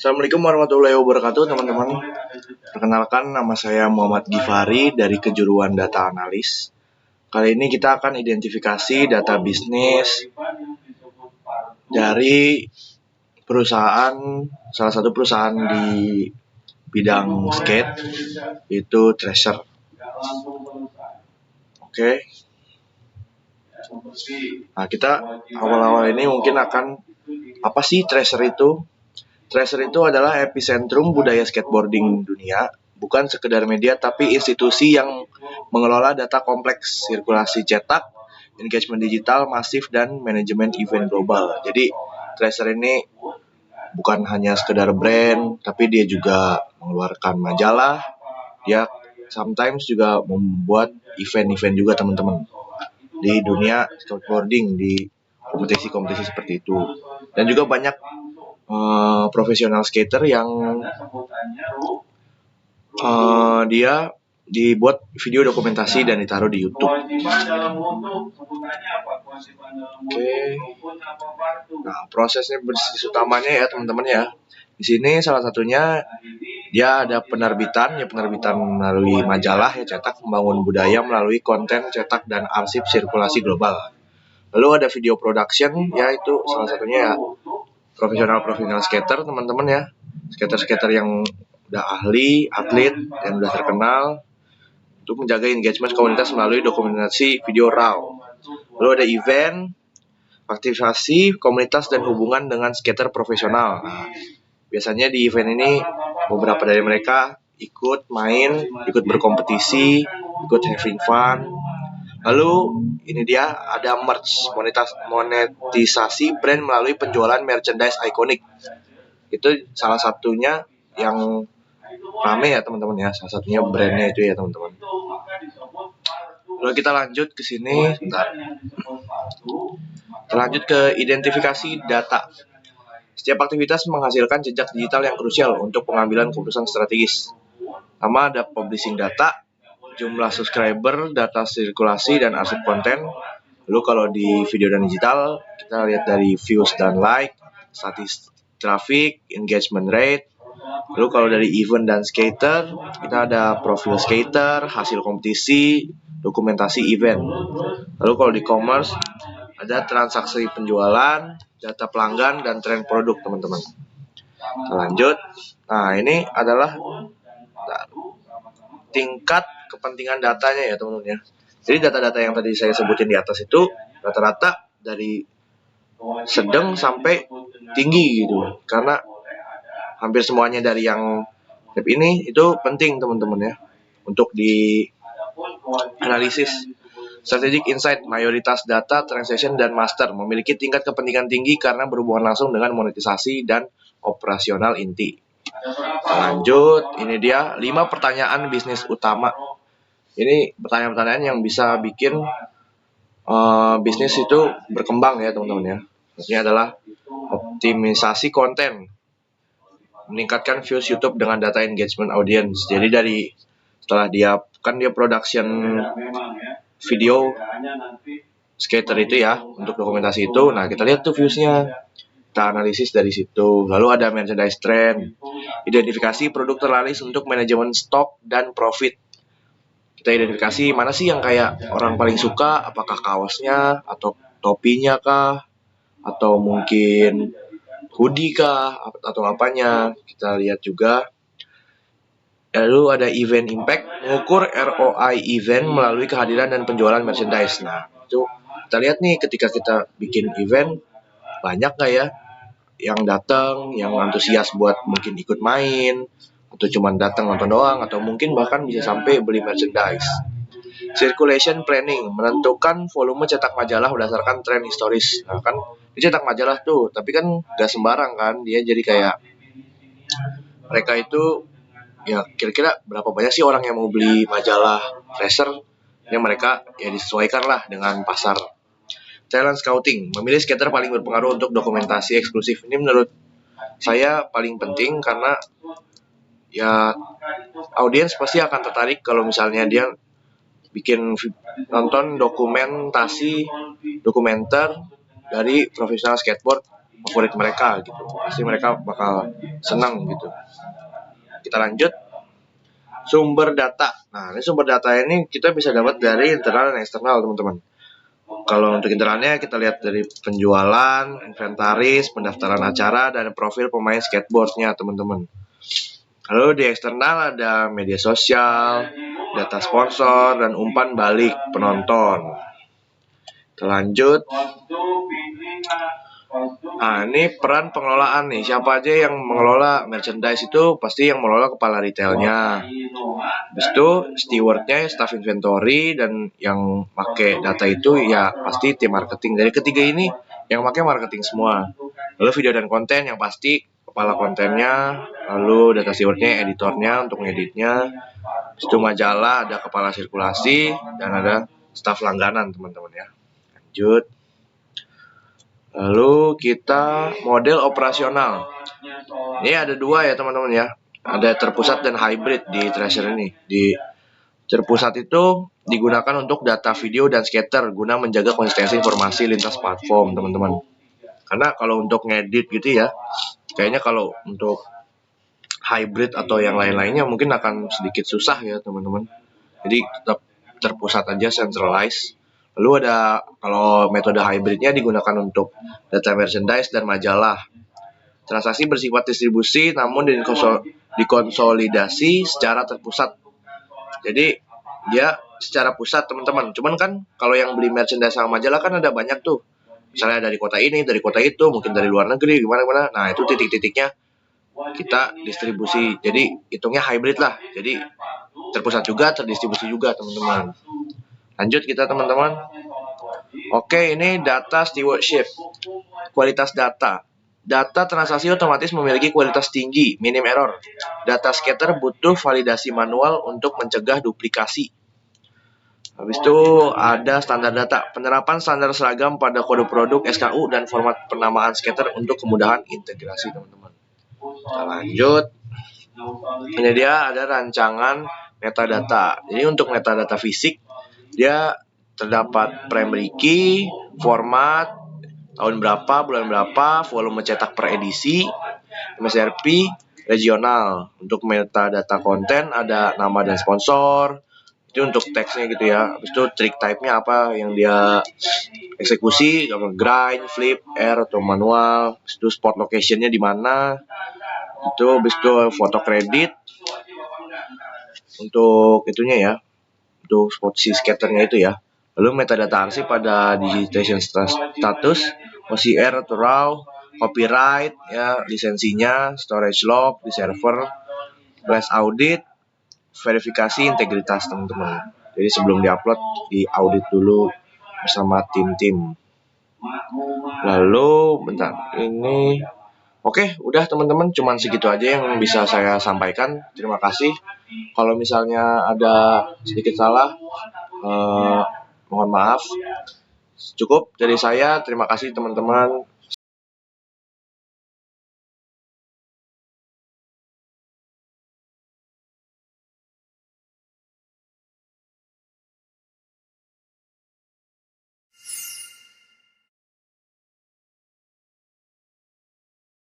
Assalamualaikum warahmatullahi wabarakatuh teman-teman. Perkenalkan, nama saya Muhammad Gifari dari kejuruan data analis. Kali ini kita akan identifikasi data bisnis dari salah satu perusahaan di bidang skate, yaitu Tracer. Oke. Nah, kita awal-awal ini mungkin akan, apa sih Tracer itu? Tracer itu adalah epicentrum budaya skateboarding dunia, bukan sekedar media tapi institusi yang mengelola data kompleks, sirkulasi cetak, engagement digital masif, dan manajemen event global. Jadi Tracer ini bukan hanya sekedar brand, tapi dia juga mengeluarkan majalah, dia sometimes juga membuat event-event juga teman-teman di dunia skateboarding, di kompetisi-kompetisi seperti itu. Dan juga banyak profesional skater yang dia dibuat video dokumentasi dan ditaruh di YouTube. Oke. Nah, prosesnya utamanya ya teman-teman ya. Di sini salah satunya dia ada penerbitan melalui majalah ya, cetak, membangun budaya melalui konten cetak dan arsip sirkulasi global. Lalu ada video production, yaitu salah satunya ya profesional skater teman-teman ya, skater yang udah ahli, atlet, dan udah terkenal untuk menjaga engagement komunitas melalui dokumentasi video raw. Lalu ada event, aktivasi komunitas dan hubungan dengan skater profesional. Nah, biasanya di event ini beberapa dari mereka ikut main, ikut berkompetisi, ikut having fun. Lalu ini dia ada merch, monetisasi brand melalui penjualan merchandise ikonik. Itu salah satunya yang rame ya teman-teman ya, salah satunya brandnya itu ya teman-teman. Lalu kita lanjut ke sini, bentar. Kita lanjut ke identifikasi data. Setiap aktivitas menghasilkan jejak digital yang krusial untuk pengambilan keputusan strategis. Pertama ada publishing data, jumlah subscriber, data sirkulasi, dan arsip konten. Lalu kalau di video dan digital, kita lihat dari views dan like, statistik traffic, engagement rate. Lalu kalau dari event dan skater, kita ada profil skater, hasil kompetisi, dokumentasi event. Lalu kalau di e-commerce, ada transaksi penjualan, data pelanggan, dan tren produk teman-teman. Kita lanjut. Nah, ini adalah tingkat kepentingan datanya ya teman-teman ya. Jadi data-data yang tadi saya sebutin di atas itu rata-rata dari sedang sampai tinggi gitu. Karena hampir semuanya dari yang tab ini itu penting teman-teman ya untuk di analisis. Strategic insight, mayoritas data, transaction, dan master memiliki tingkat kepentingan tinggi karena berhubungan langsung dengan monetisasi dan operasional inti. Lanjut, ini dia 5 pertanyaan bisnis utama. Ini pertanyaan-pertanyaan yang bisa bikin bisnis itu berkembang ya teman-teman ya. Maksudnya adalah optimisasi konten, meningkatkan views YouTube dengan data engagement audience. Jadi setelah dia production video skater itu ya untuk dokumentasi itu, nah kita lihat tuh viewsnya, kita analisis dari situ. Lalu ada merchandise trend, identifikasi produk terlaris untuk manajemen stok dan profit. Kita identifikasi mana sih yang kayak orang paling suka, apakah kaosnya atau topinya kah, atau mungkin hoodie kah, atau apanya. Kita lihat juga. Lalu ada event impact, mengukur ROI event melalui kehadiran dan penjualan merchandise. Nah, itu kita lihat nih ketika kita bikin event, banyak gak ya yang datang, yang antusias buat mungkin ikut main, atau cuma datang nonton doang, atau mungkin bahkan bisa sampai beli merchandise. Circulation planning, menentukan volume cetak majalah berdasarkan tren historis. Nah kan, dia cetak majalah tuh, tapi kan gak sembarang kan, dia jadi kayak mereka itu ya kira-kira berapa banyak sih orang yang mau beli majalah Tracer, yang mereka ya disesuaikan lah dengan pasar. Talent scouting, memilih skater paling berpengaruh untuk dokumentasi eksklusif. Ini menurut saya paling penting karena ya audiens pasti akan tertarik kalau misalnya dia bikin nonton dokumenter dari profesional skateboard favorit mereka gitu. Pasti mereka bakal senang gitu. Kita lanjut. Sumber data. Nah, ini sumber data ini kita bisa dapat dari internal dan eksternal, teman-teman. Kalau untuk internalnya kita lihat dari penjualan, inventaris, pendaftaran acara, dan profil pemain skateboardnya, teman-teman. Lalu di eksternal ada media sosial, data sponsor, dan umpan balik penonton. Kita lanjut. Nah, ini peran pengelolaan nih. Siapa aja yang mengelola merchandise itu pasti yang mengelola kepala retailnya. Habis itu stewardnya, staff inventory, dan yang pakai data itu ya pasti tim marketing. Dari ketiga ini yang pakai marketing semua. Lalu video dan konten yang pasti kepala kontennya, lalu data stewardnya, editornya untuk ngeditnya. Habis itu majalah ada kepala sirkulasi dan ada staff langganan, teman-teman ya. Lanjut. Lalu kita model operasional. Ini ada dua ya teman-teman ya. Ada terpusat dan hybrid di Treasure ini. Di terpusat itu digunakan untuk data video dan scatter guna menjaga konsistensi informasi lintas platform, teman-teman. Karena kalau untuk ngedit gitu ya, kayaknya kalau untuk hybrid atau yang lain-lainnya mungkin akan sedikit susah ya teman-teman. Jadi tetap terpusat aja, centralized. Lalu ada kalau metode hybridnya digunakan untuk data merchandise dan majalah. Transaksi bersifat distribusi namun dikonsolidasi secara terpusat. Jadi dia secara pusat, teman-teman. Cuman kan kalau yang beli merchandise sama majalah kan ada banyak tuh. Misalnya dari kota ini, dari kota itu, mungkin dari luar negeri, gimana-gimana. Nah, itu titik-titiknya kita distribusi. Jadi hitungnya hybrid lah. Jadi terpusat juga, terdistribusi juga, teman-teman. Lanjut kita, teman-teman. Oke, ini data stewardship. Kualitas data. Data transaksi otomatis memiliki kualitas tinggi, minim error. Data scatter butuh validasi manual untuk mencegah duplikasi. Habis itu ada standar data. Penerapan standar seragam pada kode produk, SKU, dan format penamaan scatter untuk kemudahan integrasi, teman-teman. Kita lanjut. Ini dia ada rancangan metadata. Jadi untuk metadata fisik, dia terdapat primary key, format, tahun berapa, bulan berapa, volume cetak per edisi, MSRP, regional. Untuk metadata konten ada nama dan sponsor. Itu untuk teksnya gitu ya. Habis itu trick type-nya apa yang dia eksekusi, grind, flip, air atau manual. Habis itu spot location-nya di mana. Itu habis itu foto kredit. Untuk itunya ya. Untuk spot si scatternya itu ya. Lalu metadata arsip pada digitation status, OCR atau RAW, copyright ya, lisensinya, storage log di server, flash audit, verifikasi integritas, teman-teman. Jadi sebelum diupload, diaudit dulu bersama tim-tim. Lalu bentar, ini oke, udah teman-teman, cuman segitu aja yang bisa saya sampaikan. Terima kasih. Kalau misalnya ada sedikit salah, mohon maaf. Cukup dari saya. Terima kasih teman-teman.